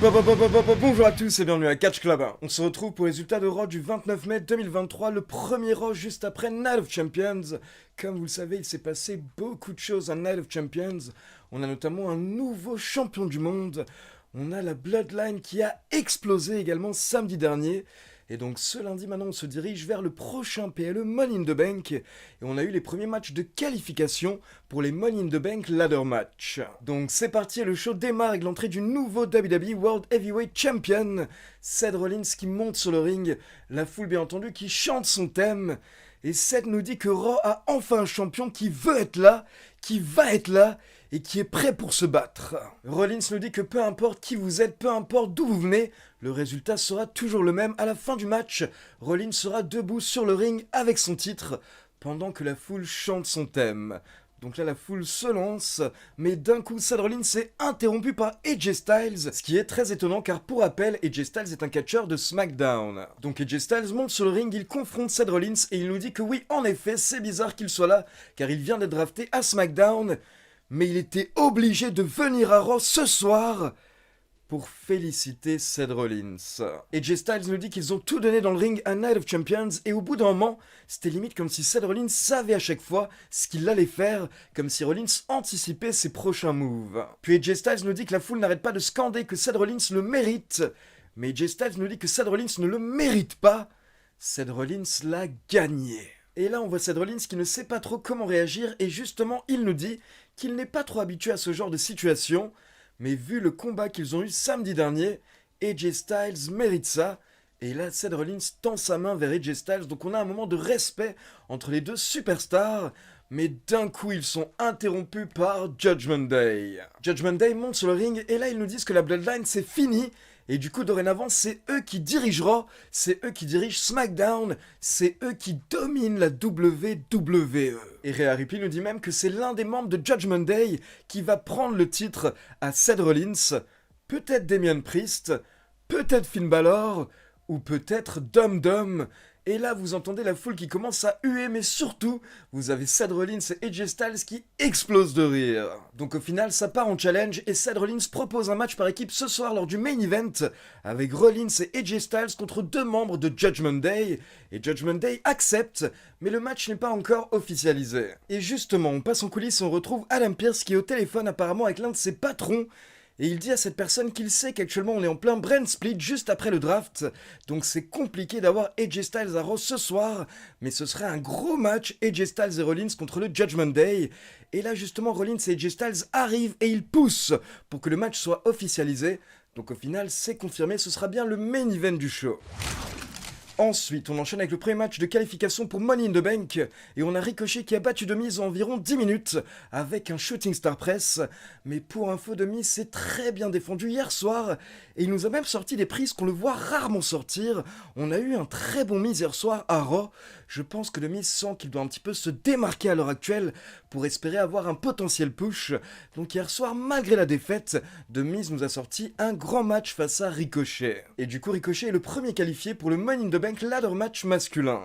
Bonjour à tous et bienvenue à Catch Club. On se retrouve pour les résultats de Raw du 29 mai 2023, le premier Raw juste après Night of Champions. Comme vous le savez, il s'est passé beaucoup de choses à Night of Champions. On a notamment un nouveau champion du monde. On a la Bloodline qui a explosé également samedi dernier. Et donc ce lundi maintenant on se dirige vers le prochain PLE Money in the Bank. Et on a eu les premiers matchs de qualification pour les Money in the Bank Ladder Match. Donc c'est parti, le show démarre avec l'entrée du nouveau WWE World Heavyweight Champion, Seth Rollins qui monte sur le ring, la foule bien entendu qui chante son thème. Et Seth nous dit que Raw a enfin un champion qui veut être là, qui va être là, et qui est prêt pour se battre. Rollins nous dit que peu importe qui vous êtes, peu importe d'où vous venez, le résultat sera toujours le même. À la fin du match, Rollins sera debout sur le ring avec son titre, pendant que la foule chante son thème. Donc là, la foule se lance, mais d'un coup, Seth Rollins est interrompu par AJ Styles, ce qui est très étonnant car pour rappel, AJ Styles est un catcheur de SmackDown. Donc AJ Styles monte sur le ring, il confronte Seth Rollins et il nous dit que oui, en effet, c'est bizarre qu'il soit là, car il vient d'être drafté à SmackDown, mais il était obligé de venir à Raw ce soir pour féliciter Seth Rollins. AJ Styles nous dit qu'ils ont tout donné dans le ring à Night of Champions et au bout d'un moment, c'était limite comme si Seth Rollins savait à chaque fois ce qu'il allait faire, comme si Rollins anticipait ses prochains moves. Puis AJ Styles nous dit que la foule n'arrête pas de scander que Seth Rollins le mérite, mais AJ Styles nous dit que Seth Rollins ne le mérite pas. Seth Rollins l'a gagné. Et là, on voit Seth Rollins qui ne sait pas trop comment réagir et justement, il nous dit qu'il n'est pas trop habitué à ce genre de situation, mais vu le combat qu'ils ont eu samedi dernier, AJ Styles mérite ça. Et là, Seth Rollins tend sa main vers AJ Styles, donc on a un moment de respect entre les deux superstars, mais d'un coup, ils sont interrompus par Judgment Day. Judgment Day monte sur le ring et là, ils nous disent que la Bloodline, c'est fini. Et du coup, dorénavant, c'est eux qui dirigent Raw, c'est eux qui dirigent SmackDown, c'est eux qui dominent la WWE. Et Rhea Ripley nous dit même que c'est l'un des membres de Judgment Day qui va prendre le titre à Seth Rollins, peut-être Damian Priest, peut-être Finn Balor, ou peut-être Dum Dum. Et là, vous entendez la foule qui commence à huer, mais surtout, vous avez Seth Rollins et AJ Styles qui explosent de rire. Donc au final, ça part en challenge et Seth Rollins propose un match par équipe ce soir lors du main event avec Rollins et AJ Styles contre deux membres de Judgment Day. Et Judgment Day accepte, mais le match n'est pas encore officialisé. Et justement, on passe en coulisses et on retrouve Adam Pearce qui est au téléphone apparemment avec l'un de ses patrons. Et il dit à cette personne qu'il sait qu'actuellement on est en plein brand split juste après le draft, donc c'est compliqué d'avoir AJ Styles à Raw ce soir, mais ce serait un gros match AJ Styles et Rollins contre le Judgment Day. Et là justement Rollins et AJ Styles arrivent et ils poussent pour que le match soit officialisé, donc au final c'est confirmé, ce sera bien le main event du show. Ensuite, on enchaîne avec le premier match de qualification pour Money in the Bank et on a Ricochet qui a battu The Miz en environ 10 minutes avec un Shooting Star Press. Mais pour info, The Miz s'est très bien défendu hier soir et il nous a même sorti des prises qu'on le voit rarement sortir. On a eu un très bon Miz hier soir à Raw. Je pense que The Miz sent qu'il doit un petit peu se démarquer à l'heure actuelle pour espérer avoir un potentiel push. Donc hier soir, malgré la défaite, The Miz nous a sorti un grand match face à Ricochet. Et du coup, Ricochet est le premier qualifié pour le Money in the Bank Ladder Match masculin.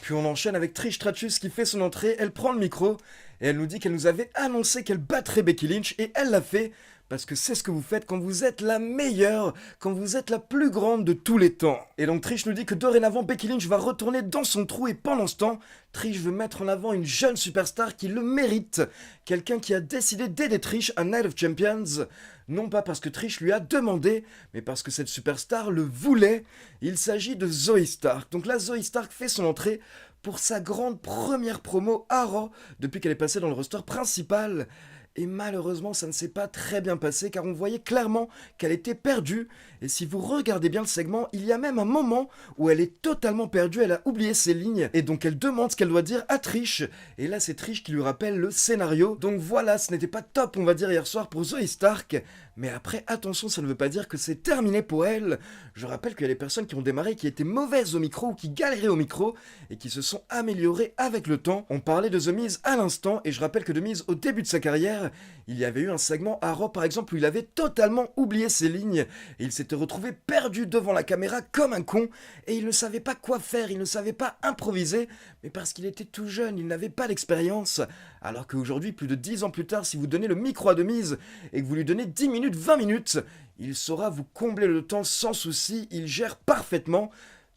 Puis on enchaîne avec Trish Stratus qui fait son entrée, elle prend le micro et elle nous dit qu'elle nous avait annoncé qu'elle battrait Becky Lynch et elle l'a fait parce que c'est ce que vous faites quand vous êtes la meilleure, quand vous êtes la plus grande de tous les temps. Et donc Trish nous dit que dorénavant Becky Lynch va retourner dans son trou et pendant ce temps, Trish veut mettre en avant une jeune superstar qui le mérite, quelqu'un qui a décidé d'aider Trish à Night of Champions, non pas parce que Trish lui a demandé, mais parce que cette superstar le voulait. Il s'agit de Zoey Stark. Donc là, Zoey Stark fait son entrée pour sa grande première promo à Raw depuis qu'elle est passée dans le roster principal. Et malheureusement, ça ne s'est pas très bien passé car on voyait clairement qu'elle était perdue. Et si vous regardez bien le segment, il y a même un moment où elle est totalement perdue, elle a oublié ses lignes et donc elle demande ce qu'elle doit dire à Trish. Et là, c'est Trish qui lui rappelle le scénario. Donc voilà, ce n'était pas top, on va dire, hier soir pour Zoey Stark. Mais après, attention, ça ne veut pas dire que c'est terminé pour elle. Je rappelle qu'il y a des personnes qui ont démarré, qui étaient mauvaises au micro ou qui galéraient au micro et qui se sont améliorées avec le temps. On parlait de The Miz à l'instant et je rappelle que The Miz, au début de sa carrière, dernière, il y avait eu un segment à Raw par exemple où il avait totalement oublié ses lignes et il s'était retrouvé perdu devant la caméra comme un con et il ne savait pas quoi faire, il ne savait pas improviser, mais parce qu'il était tout jeune, il n'avait pas l'expérience. Alors qu'aujourd'hui, plus de 10 ans plus tard, si vous donnez le micro à Demise et que vous lui donnez 10 minutes, 20 minutes, il saura vous combler le temps sans souci, il gère parfaitement.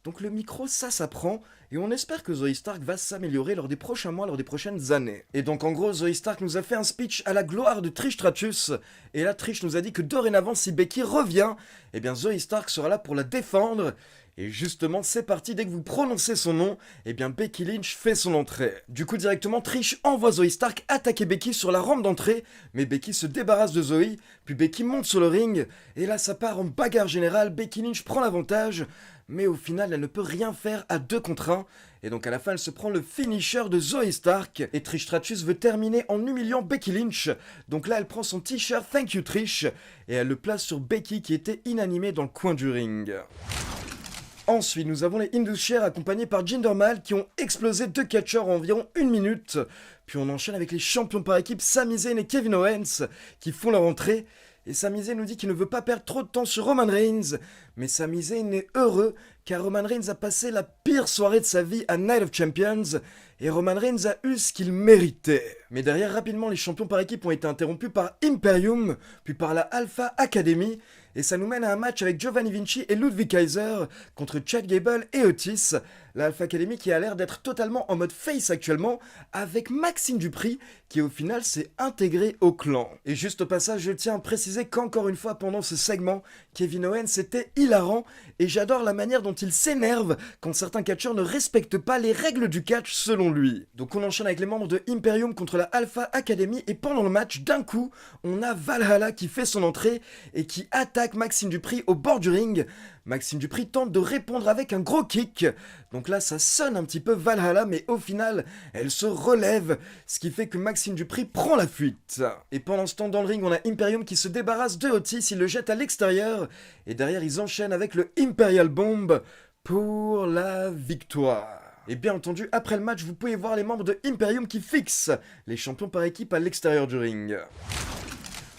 Donc le micro, ça s'apprend, et on espère que Zoey Stark va s'améliorer lors des prochains mois, lors des prochaines années. Et donc en gros, Zoey Stark nous a fait un speech à la gloire de Trish Stratus, et là Trish nous a dit que dorénavant, si Becky revient, eh bien Zoey Stark sera là pour la défendre. Et justement, c'est parti, dès que vous prononcez son nom, eh bien Becky Lynch fait son entrée. Du coup, directement, Trish envoie Zoey Stark attaquer Becky sur la rampe d'entrée, mais Becky se débarrasse de Zoey, puis Becky monte sur le ring, et là ça part en bagarre générale, Becky Lynch prend l'avantage, mais au final elle ne peut rien faire à 2 contre 1, et donc à la fin elle se prend le finisher de Zoey Stark, et Trish Stratus veut terminer en humiliant Becky Lynch, donc là elle prend son t-shirt Thank You Trish, et elle le place sur Becky qui était inanimée dans le coin du ring. Ensuite, nous avons les Indus Sher accompagnés par Jinder Mahal qui ont explosé 2 catcheurs en environ 1 minute. Puis on enchaîne avec les champions par équipe Sami Zayn et Kevin Owens qui font leur entrée. Et Sami Zayn nous dit qu'il ne veut pas perdre trop de temps sur Roman Reigns. Mais Sami Zayn est heureux car Roman Reigns a passé la pire soirée de sa vie à Night of Champions. Et Roman Reigns a eu ce qu'il méritait. Mais derrière, rapidement, les champions par équipe ont été interrompus par Imperium, puis par la Alpha Academy. Et ça nous mène à un match avec Giovanni Vinci et Ludwig Kaiser contre Chad Gable et Otis. La Alpha Academy qui a l'air d'être totalement en mode face actuellement, avec Maxime Dupri qui au final s'est intégré au clan. Et juste au passage, je tiens à préciser qu'encore une fois pendant ce segment, Kevin Owens était hilarant et j'adore la manière dont il s'énerve quand certains catcheurs ne respectent pas les règles du catch selon lui. Donc on enchaîne avec les membres de Imperium contre la Alpha Academy et pendant le match, d'un coup, on a Valhalla qui fait son entrée et qui attaque Maxime Dupri au bord du ring. Maxime Dupri tente de répondre avec un gros kick. Donc là, ça sonne un petit peu Valhalla, mais au final, elle se relève, ce qui fait que Maxime Dupri prend la fuite. Et pendant ce temps, dans le ring, on a Imperium qui se débarrasse de Otis, il le jette à l'extérieur, et derrière, ils enchaînent avec le Imperial Bomb pour la victoire. Et bien entendu, après le match, vous pouvez voir les membres de Imperium qui fixent les champions par équipe à l'extérieur du ring.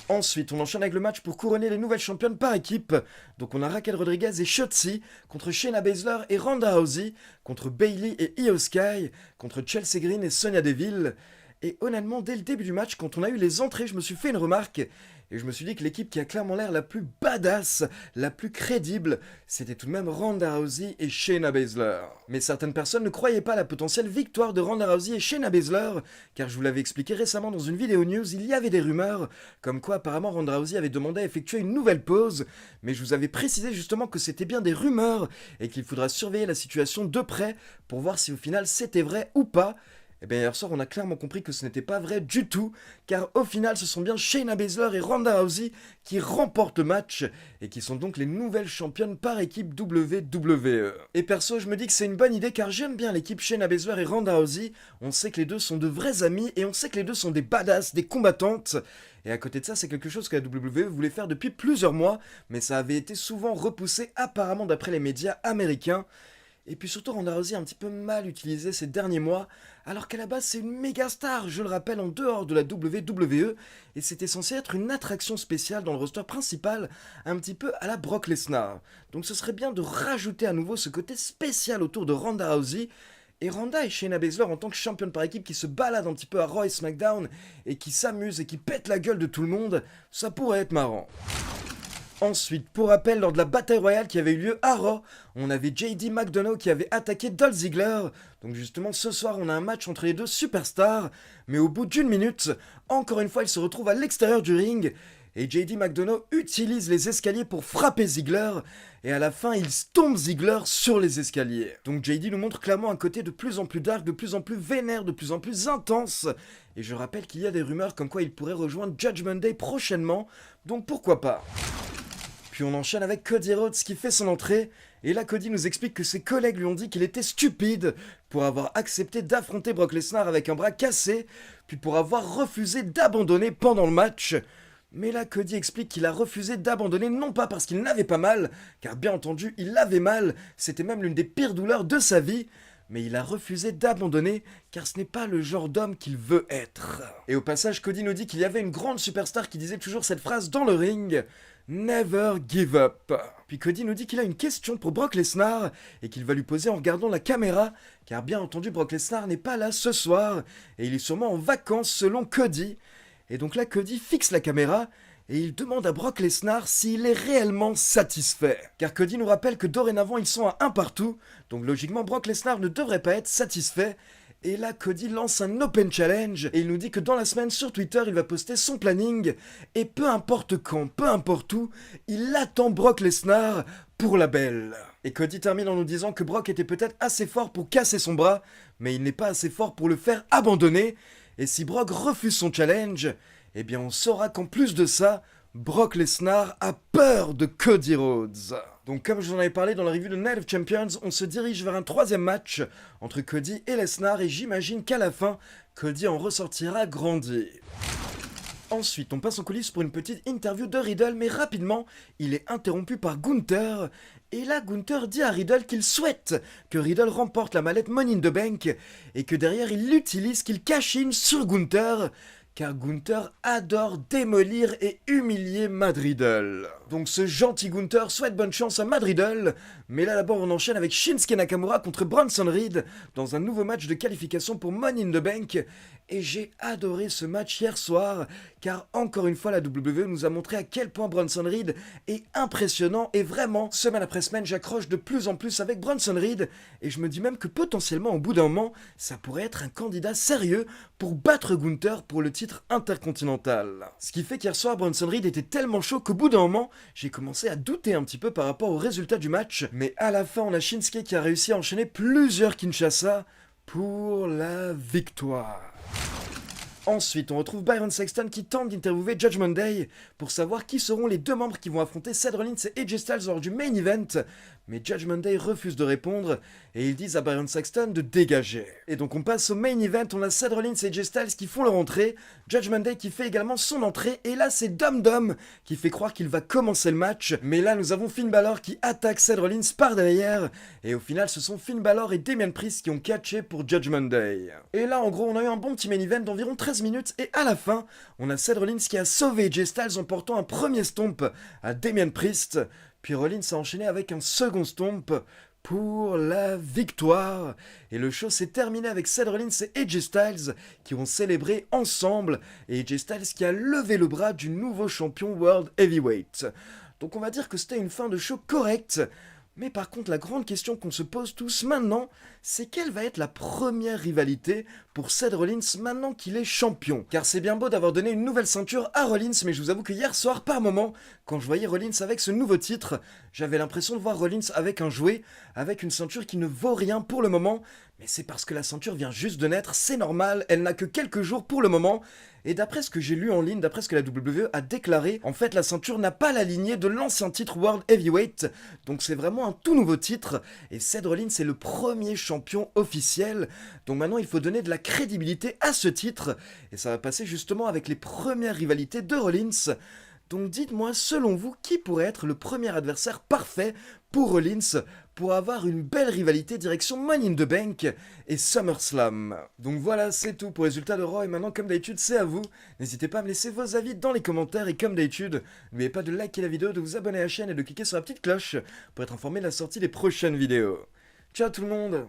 Ensuite, on enchaîne avec le match pour couronner les nouvelles championnes par équipe. Donc on a Raquel Rodriguez et Shotzi contre Shayna Baszler et Ronda Rousey, contre Bayley et Io Sky, contre Chelsea Green et Sonya Deville. Et honnêtement, dès le début du match, quand on a eu les entrées, je me suis fait une remarque. Et je me suis dit que l'équipe qui a clairement l'air la plus badass, la plus crédible, c'était tout de même Ronda Rousey et Shayna Baszler. Mais certaines personnes ne croyaient pas à la potentielle victoire de Ronda Rousey et Shayna Baszler, car je vous l'avais expliqué récemment dans une vidéo news, il y avait des rumeurs, comme quoi apparemment Ronda Rousey avait demandé à effectuer une nouvelle pause, mais je vous avais précisé justement que c'était bien des rumeurs, et qu'il faudra surveiller la situation de près, pour voir si au final c'était vrai ou pas. Et bien hier soir, on a clairement compris que ce n'était pas vrai du tout, car au final, ce sont bien Shayna Baszler et Ronda Rousey qui remportent le match, et qui sont donc les nouvelles championnes par équipe WWE. Et perso, je me dis que c'est une bonne idée, car j'aime bien l'équipe Shayna Baszler et Ronda Rousey, on sait que les deux sont de vrais amis, et on sait que les deux sont des badass, des combattantes. Et à côté de ça, c'est quelque chose que la WWE voulait faire depuis plusieurs mois, mais ça avait été souvent repoussé apparemment d'après les médias américains. Et puis surtout, Ronda Rousey un petit peu mal utilisé ces derniers mois, alors qu'à la base c'est une méga star, je le rappelle, en dehors de la WWE, et c'était censé être une attraction spéciale dans le roster principal, un petit peu à la Brock Lesnar. Donc ce serait bien de rajouter à nouveau ce côté spécial autour de Ronda Rousey, et Ronda et Shayna Baszler en tant que championne par équipe qui se baladent un petit peu à Raw et SmackDown, et qui s'amusent et qui pètent la gueule de tout le monde, ça pourrait être marrant. Ensuite, pour rappel, lors de la bataille royale qui avait eu lieu à Raw, on avait JD McDonough qui avait attaqué Dolph Ziggler. Donc justement, ce soir, on a un match entre les deux superstars. Mais au bout d'1 minute, encore une fois, il se retrouve à l'extérieur du ring. Et JD McDonough utilise les escaliers pour frapper Ziggler. Et à la fin, il tombe Ziggler sur les escaliers. Donc JD nous montre clairement un côté de plus en plus dark, de plus en plus vénère, de plus en plus intense. Et je rappelle qu'il y a des rumeurs comme quoi il pourrait rejoindre Judgment Day prochainement. Donc pourquoi pas. Puis on enchaîne avec Cody Rhodes qui fait son entrée, et là Cody nous explique que ses collègues lui ont dit qu'il était stupide pour avoir accepté d'affronter Brock Lesnar avec un bras cassé, puis pour avoir refusé d'abandonner pendant le match. Mais là Cody explique qu'il a refusé d'abandonner non pas parce qu'il n'avait pas mal, car bien entendu il avait mal, c'était même l'une des pires douleurs de sa vie, mais il a refusé d'abandonner car ce n'est pas le genre d'homme qu'il veut être. Et au passage, Cody nous dit qu'il y avait une grande superstar qui disait toujours cette phrase dans le ring: Never give up. Puis Cody nous dit qu'il a une question pour Brock Lesnar et qu'il va lui poser en regardant la caméra, car bien entendu Brock Lesnar n'est pas là ce soir et il est sûrement en vacances selon Cody. Et donc là Cody fixe la caméra et il demande à Brock Lesnar s'il est réellement satisfait. Car Cody nous rappelle que dorénavant ils sont à un partout, donc logiquement Brock Lesnar ne devrait pas être satisfait. Et là, Cody lance un Open Challenge et il nous dit que dans la semaine sur Twitter, il va poster son planning et peu importe quand, peu importe où, il attend Brock Lesnar pour la belle. Et Cody termine en nous disant que Brock était peut-être assez fort pour casser son bras, mais il n'est pas assez fort pour le faire abandonner. Et si Brock refuse son challenge, eh bien on saura qu'en plus de ça, Brock Lesnar a peur de Cody Rhodes. Donc comme je vous en avais parlé dans la review de Night of Champions, on se dirige vers un troisième match entre Cody et Lesnar et j'imagine qu'à la fin, Cody en ressortira grandi. Ensuite, on passe en coulisses pour une petite interview de Riddle, mais rapidement, il est interrompu par Gunther. Et là, Gunther dit à Riddle qu'il souhaite que Riddle remporte la mallette Money in the Bank et que derrière, il l'utilise, qu'il cash in sur Gunther. Car Gunther adore démolir et humilier Matt Riddle. Donc ce gentil Gunther souhaite bonne chance à Matt Riddle, mais là d'abord on enchaîne avec Shinsuke Nakamura contre Bronson Reed dans un nouveau match de qualification pour Money in the Bank. Et j'ai adoré ce match hier soir, car encore une fois la WWE nous a montré à quel point Bronson Reed est impressionnant et vraiment, semaine après semaine, j'accroche de plus en plus avec Bronson Reed et je me dis même que potentiellement au bout d'un moment, ça pourrait être un candidat sérieux pour battre Gunther pour le titre intercontinental. Ce qui fait qu'hier soir, Bronson Reed était tellement chaud qu'au bout d'un moment, j'ai commencé à douter un petit peu par rapport au résultat du match, mais à la fin, on a Shinsuke qui a réussi à enchaîner plusieurs Kinshasa pour la victoire. Ensuite, on retrouve Byron Saxton qui tente d'interviewer Judgment Day pour savoir qui seront les deux membres qui vont affronter Seth Rollins et AJ Styles lors du main event. Mais Judgment Day refuse de répondre et ils disent à Byron Saxton de dégager. Et donc on passe au main event, on a Seth Rollins et AJ Styles qui font leur entrée, Judgment Day qui fait également son entrée, et là c'est Dom Dom qui fait croire qu'il va commencer le match. Mais là nous avons Finn Balor qui attaque Seth Rollins par derrière, et au final ce sont Finn Balor et Damian Priest qui ont catché pour Judgment Day. Et là en gros on a eu un bon petit main event d'environ 13 minutes, et à la fin on a Seth Rollins qui a sauvé AJ Styles en portant un premier stomp à Damian Priest. Puis Rollins a enchaîné avec un second stomp pour la victoire. Et le show s'est terminé avec Seth Rollins et AJ Styles qui ont célébré ensemble. Et AJ Styles qui a levé le bras du nouveau champion World Heavyweight. Donc on va dire que c'était une fin de show correcte. Mais par contre, la grande question qu'on se pose tous maintenant, c'est quelle va être la première rivalité pour Seth Rollins maintenant qu'il est champion. Car c'est bien beau d'avoir donné une nouvelle ceinture à Rollins, mais je vous avoue que hier soir, par moment, quand je voyais Rollins avec ce nouveau titre, j'avais l'impression de voir Rollins avec un jouet, avec une ceinture qui ne vaut rien pour le moment, mais c'est parce que la ceinture vient juste de naître, c'est normal, elle n'a que quelques jours pour le moment. Et d'après ce que j'ai lu en ligne, d'après ce que la WWE a déclaré, en fait la ceinture n'a pas la lignée de l'ancien titre World Heavyweight, donc c'est vraiment un tout nouveau titre, et Seth Rollins est le premier champion officiel, donc maintenant il faut donner de la crédibilité à ce titre, et ça va passer justement avec les premières rivalités de Rollins. Donc dites-moi, selon vous, qui pourrait être le premier adversaire parfait pour Rollins pour avoir une belle rivalité direction Money in the Bank et SummerSlam. Donc voilà, c'est tout pour les résultats de Raw, et maintenant comme d'habitude c'est à vous. N'hésitez pas à me laisser vos avis dans les commentaires, et comme d'habitude, n'oubliez pas de liker la vidéo, de vous abonner à la chaîne et de cliquer sur la petite cloche pour être informé de la sortie des prochaines vidéos. Ciao tout le monde!